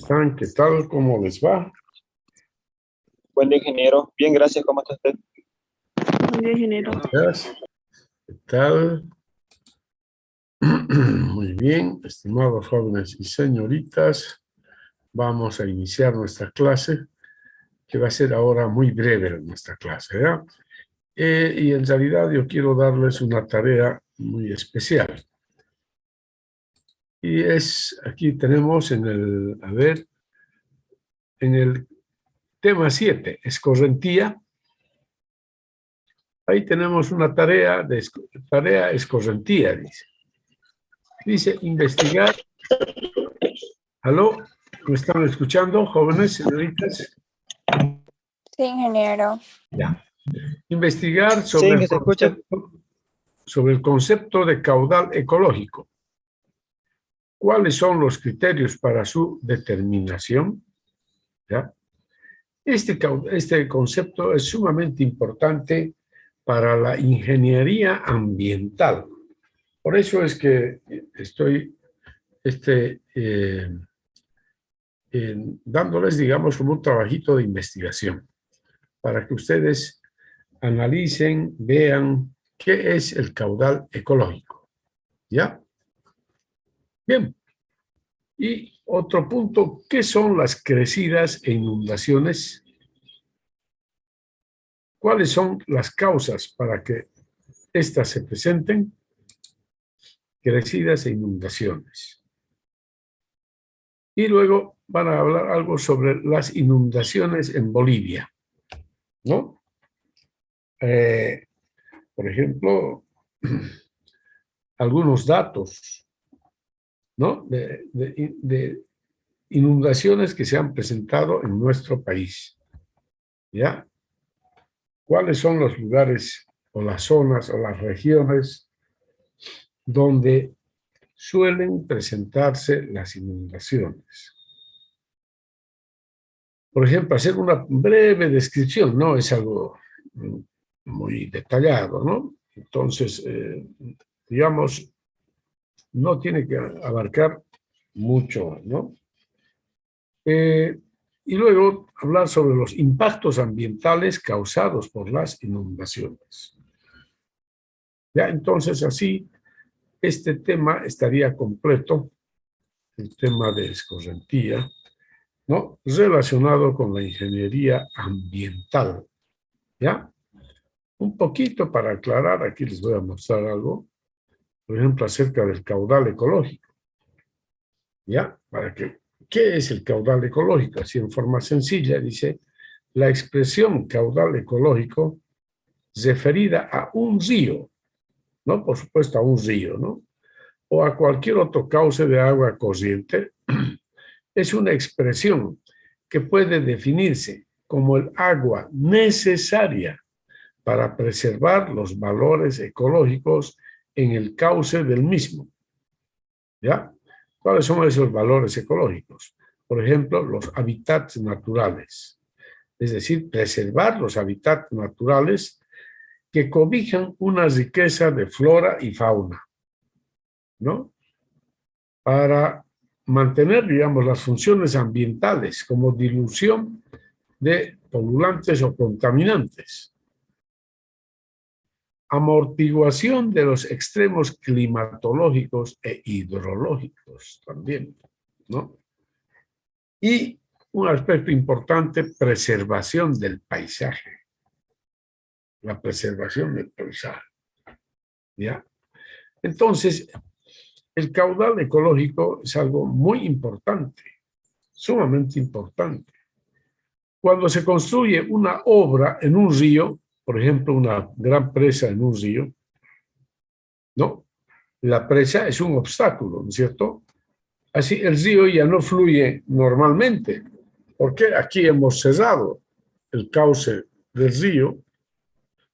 están? ¿Qué tal? ¿Cómo les va? Buen día, ingeniero. Bien, gracias. ¿Cómo está usted? Buen día, ingeniero. Gracias. ¿Qué tal? Muy bien, estimados jóvenes y señoritas, vamos a iniciar nuestra clase, que va a ser ahora muy breve nuestra clase, ¿ya? Y en realidad yo quiero darles una tarea muy especial. Y aquí tenemos en el tema 7, escorrentía. Ahí tenemos una tarea escorrentía, dice. Dice, investigar. ¿Aló? ¿Me están escuchando, jóvenes, señoritas? Sí, ingeniero. Ya. Investigar Sí, que se escucha. sobre el concepto de caudal ecológico. ¿Cuáles son los criterios para su determinación? ¿Ya? Este concepto es sumamente importante para la ingeniería ambiental. Por eso es que estoy dándoles, digamos, como un trabajito de investigación para que ustedes analicen, vean qué es el caudal ecológico. ¿Ya? Bien. Y otro punto, ¿qué son las crecidas e inundaciones? ¿Cuáles son las causas para que éstas se presenten? Crecidas e inundaciones. Y luego van a hablar algo sobre las inundaciones en Bolivia, ¿no? Por ejemplo, algunos datos, ¿no? De inundaciones que se han presentado en nuestro país, ¿ya? ¿Cuáles son los lugares o las zonas o las regiones donde suelen presentarse las inundaciones? Por ejemplo, hacer una breve descripción, no es algo muy detallado, ¿no? Entonces, digamos, no tiene que abarcar mucho, ¿no? Y luego hablar sobre los impactos ambientales causados por las inundaciones. Ya, entonces, así, este tema estaría completo, el tema de escorrentía, ¿no? Relacionado con la ingeniería ambiental, ¿ya? Un poquito para aclarar, aquí les voy a mostrar algo, por ejemplo, acerca del caudal ecológico, ¿ya? ¿Qué es el caudal ecológico? Así en forma sencilla, dice, la expresión caudal ecológico referida a un río, ¿no? Por supuesto, a un río, ¿no? O a cualquier otro cauce de agua corriente, es una expresión que puede definirse como el agua necesaria para preservar los valores ecológicos en el cauce del mismo. ¿Ya? ¿Cuáles son esos valores ecológicos? Por ejemplo, los hábitats naturales. Es decir, preservar los hábitats naturales que cobijan una riqueza de flora y fauna, ¿no? Para mantener, digamos, las funciones ambientales como dilución de polulantes o contaminantes. Amortiguación de los extremos climatológicos e hidrológicos también, ¿no? Y un aspecto importante, preservación del paisaje. La preservación del paisaje, ¿ya? Entonces, el caudal ecológico es algo muy importante, sumamente importante. Cuando se construye una obra en un río, por ejemplo, una gran presa en un río, ¿no? La presa es un obstáculo, ¿no es cierto? Así el río ya no fluye normalmente, porque aquí hemos cerrado el cauce del río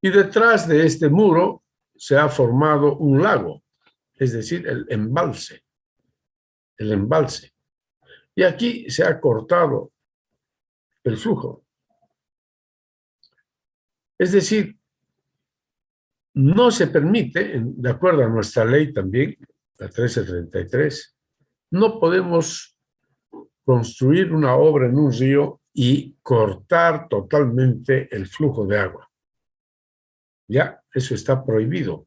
y detrás de este muro se ha formado un lago, es decir, el embalse. Y aquí se ha cortado el flujo. Es decir, no se permite, de acuerdo a nuestra ley también, la 1333, no podemos construir una obra en un río y cortar totalmente el flujo de agua. Ya, eso está prohibido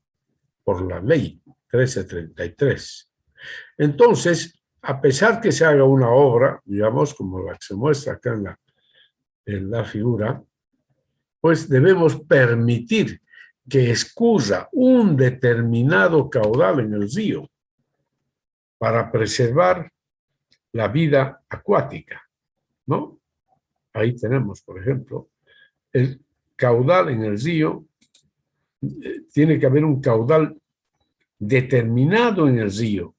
por la ley 1333. Entonces, a pesar que se haga una obra, digamos, como la que se muestra acá en la figura, pues debemos permitir que escurra un determinado caudal en el río para preservar la vida acuática, ¿no? Ahí tenemos, por ejemplo, el caudal en el río. Tiene que haber un caudal determinado en el río,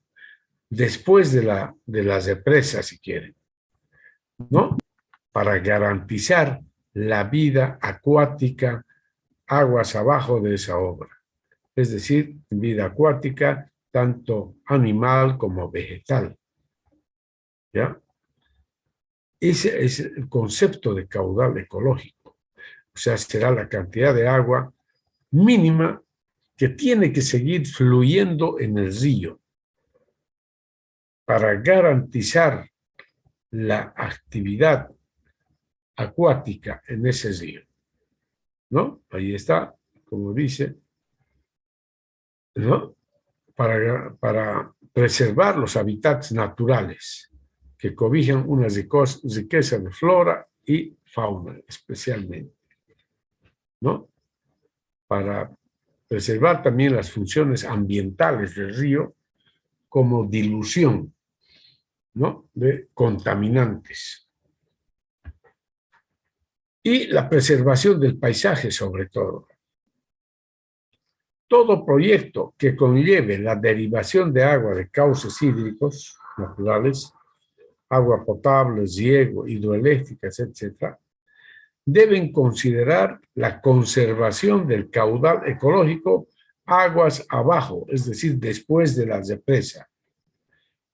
después de la represa, si quieren, ¿no? Para garantizar la vida acuática aguas abajo de esa obra. Es decir, vida acuática, tanto animal como vegetal. ¿Ya? Ese es el concepto de caudal ecológico. O sea, será la cantidad de agua mínima que tiene que seguir fluyendo en el río para garantizar la actividad acuática en ese río. ¿No? Ahí está, como dice, ¿no? Para preservar los hábitats naturales que cobijan una riqueza de flora y fauna, especialmente, ¿no? Para preservar también las funciones ambientales del río como dilución, ¿no? De contaminantes. Y la preservación del paisaje, sobre todo. Todo proyecto que conlleve la derivación de agua de cauces hídricos naturales, agua potable, riego, hidroeléctricas, etc., deben considerar la conservación del caudal ecológico aguas abajo, es decir, después de la represa,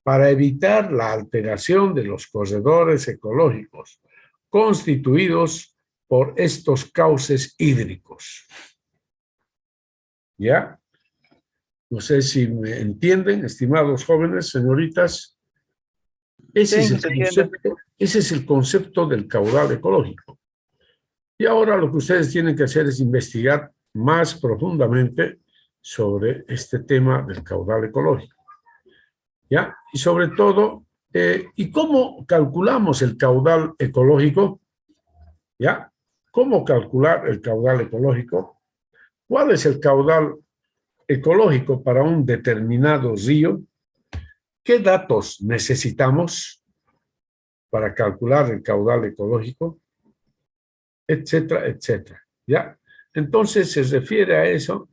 para evitar la alteración de los corredores ecológicos constituidos por estos cauces hídricos. ¿Ya? No sé si me entienden, estimados jóvenes, señoritas. Ese es el concepto del caudal ecológico. Y ahora lo que ustedes tienen que hacer es investigar más profundamente sobre este tema del caudal ecológico. ¿Ya? Y sobre todo, ¿y cómo calculamos el caudal ecológico? ¿Ya? ¿Cómo calcular el caudal ecológico? ¿Cuál es el caudal ecológico para un determinado río? ¿Qué datos necesitamos para calcular el caudal ecológico? Etcétera, etcétera. ¿Ya? Entonces se refiere a eso,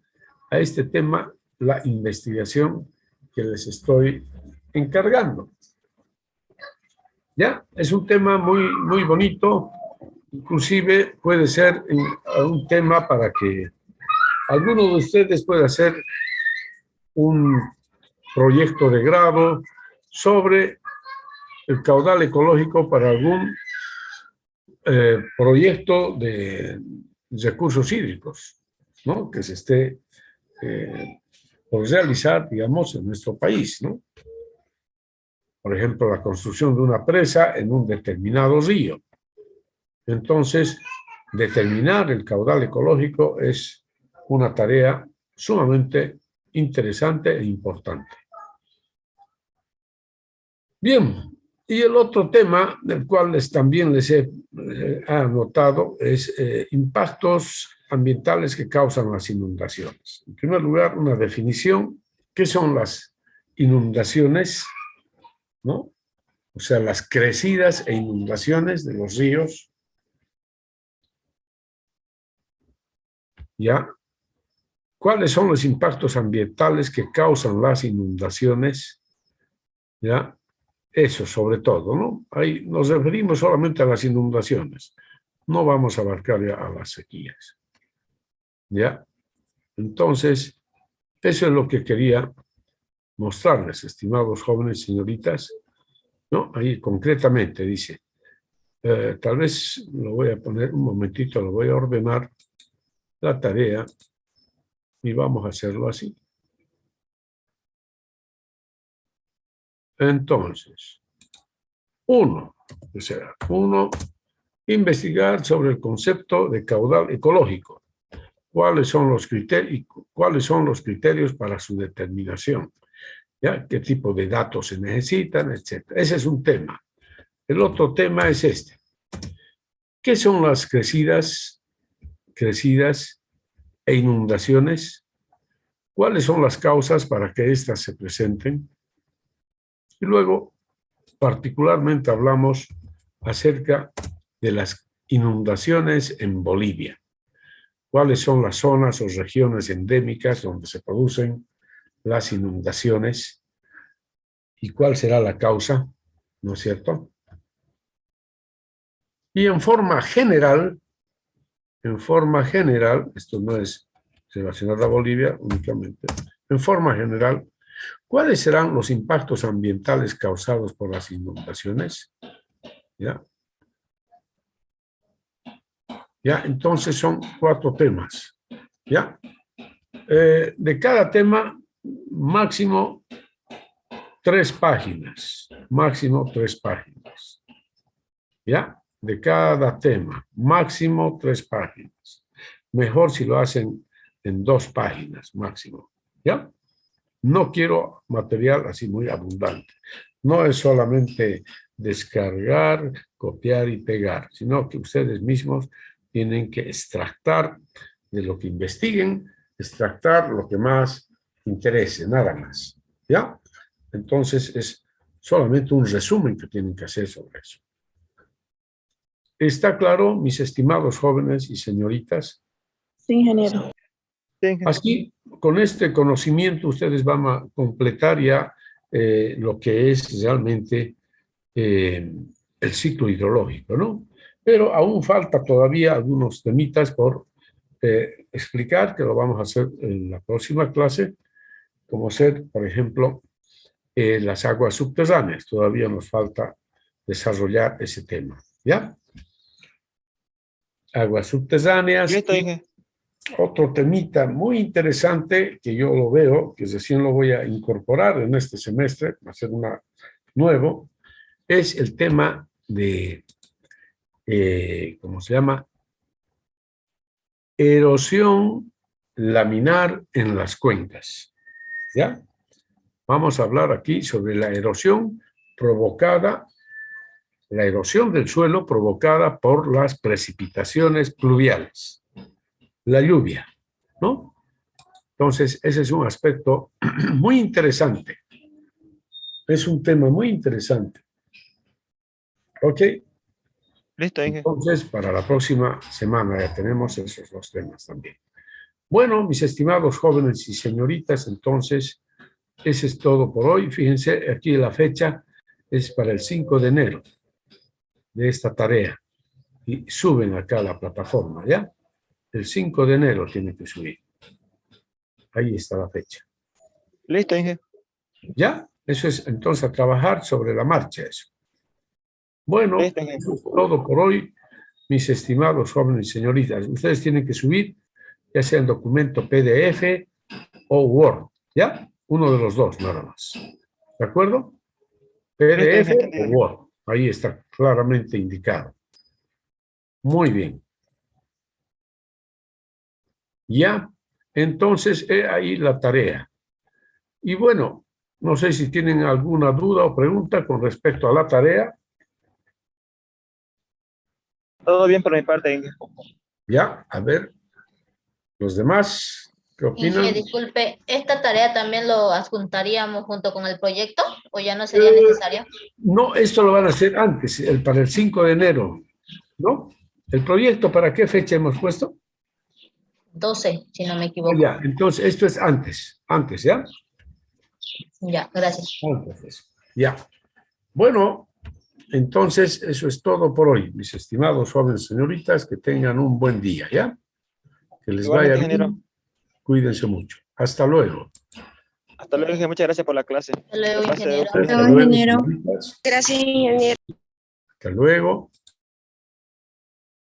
a este tema, la investigación que les estoy encargando. ¿Ya? Es un tema muy, muy bonito, inclusive puede ser un tema para que alguno de ustedes pueda hacer un proyecto de grado sobre el caudal ecológico para algún proyecto de recursos hídricos, ¿no? Que se esté por realizar, digamos, en nuestro país, ¿no? Por ejemplo, la construcción de una presa en un determinado río. Entonces, determinar el caudal ecológico es una tarea sumamente interesante e importante. Bien, y el otro tema del cual también les he anotado es impactos ambientales que causan las inundaciones. En primer lugar, una definición. ¿Qué son las inundaciones? ¿No? O sea, las crecidas e inundaciones de los ríos. ¿Ya? ¿Cuáles son los impactos ambientales que causan las inundaciones? ¿Ya? Eso sobre todo, ¿no? Ahí nos referimos solamente a las inundaciones. No vamos a abarcar ya a las sequías. ¿Ya? Entonces, eso es lo que quería mostrarles, estimados jóvenes señoritas, ¿no? Ahí concretamente dice, tal vez lo voy a poner un momentito, lo voy a ordenar la tarea y vamos a hacerlo así. Entonces, 1. O sea, 1, investigar sobre el concepto de caudal ecológico. ¿Cuáles son los criterios para su determinación? ¿Ya? ¿Qué tipo de datos se necesitan? Etcétera. Ese es un tema. El otro tema es este. ¿Qué son las crecidas e inundaciones? ¿Cuáles son las causas para que éstas se presenten? Y luego, particularmente hablamos acerca de las inundaciones en Bolivia. ¿Cuáles son las zonas o regiones endémicas donde se producen las inundaciones? ¿Y cuál será la causa? ¿No es cierto? Y en forma general, esto no es relacionado a Bolivia únicamente, en forma general, ¿cuáles serán los impactos ambientales causados por las inundaciones? ¿Ya? ¿Ya? Entonces son 4 temas. ¿Ya? De cada tema, máximo 3 páginas. Máximo 3 páginas. ¿Ya? De cada tema, máximo 3 páginas. Mejor si lo hacen en 2 páginas, máximo. ¿Ya? No quiero material así muy abundante. No es solamente descargar, copiar y pegar, sino que ustedes mismos tienen que extractar de lo que investiguen, extractar lo que más interese, nada más. ¿Ya? Entonces es solamente un resumen que tienen que hacer sobre eso. ¿Está claro, mis estimados jóvenes y señoritas? Sí, ingeniero. Así, con este conocimiento, ustedes van a completar ya lo que es realmente el ciclo hidrológico, ¿no? Pero aún falta todavía algunos temitas por explicar, que lo vamos a hacer en la próxima clase, como ser, por ejemplo, las aguas subterráneas. Todavía nos falta desarrollar ese tema, ¿ya? Aguas subterráneas. Listo, Inge. Otro temita muy interesante que yo lo veo, que recién lo voy a incorporar en este semestre, va a ser nuevo, es el tema de, ¿cómo se llama? Erosión laminar en las cuencas. ¿Ya? Vamos a hablar aquí sobre la erosión del suelo provocada por las precipitaciones pluviales. La lluvia, ¿no? Entonces, ese es un aspecto muy interesante. Es un tema muy interesante. ¿Ok? Listo, Inge. Entonces, para la próxima semana ya tenemos esos 2 temas también. Bueno, mis estimados jóvenes y señoritas, entonces, ese es todo por hoy. Fíjense, aquí la fecha es para el 5 de enero de esta tarea. Y suben acá a la plataforma, ¿ya? El 5 de enero tiene que subir. Ahí está la fecha. Listo, Inge. ¿Ya? Eso es entonces a trabajar sobre la marcha eso. Bueno, Listo, Inge. eso es todo por hoy, mis estimados jóvenes y señoritas. Ustedes tienen que subir ya sea el documento PDF o Word, ¿ya? Uno de los 2 nada más. ¿De acuerdo? PDF Listo, o Word. Ahí está claramente indicado. Muy bien. Ya, entonces ahí la tarea. Y bueno, no sé si tienen alguna duda o pregunta con respecto a la tarea. Todo bien por mi parte, Inge. Ya, a ver, los demás, ¿qué opinan? Disculpe, ¿esta tarea también lo adjuntaríamos junto con el proyecto o ya no sería necesario? No, esto lo van a hacer antes, para el 5 de enero, ¿no? ¿El proyecto para qué fecha hemos puesto? 12, si no me equivoco. Ya, entonces esto es antes, ¿ya? Ya, gracias. Antes, ya. Bueno, entonces eso es todo por hoy, mis estimados jóvenes señoritas, que tengan un buen día, ¿ya? Que les Igualmente, vaya bien. ingeniero. Cuídense mucho. Hasta luego. Hasta luego, Inge. Muchas gracias por la clase. Hasta luego, Que pase ingeniero. Hasta luego, luego, ingeniero. señoritas. Gracias, ingeniero. Hasta luego.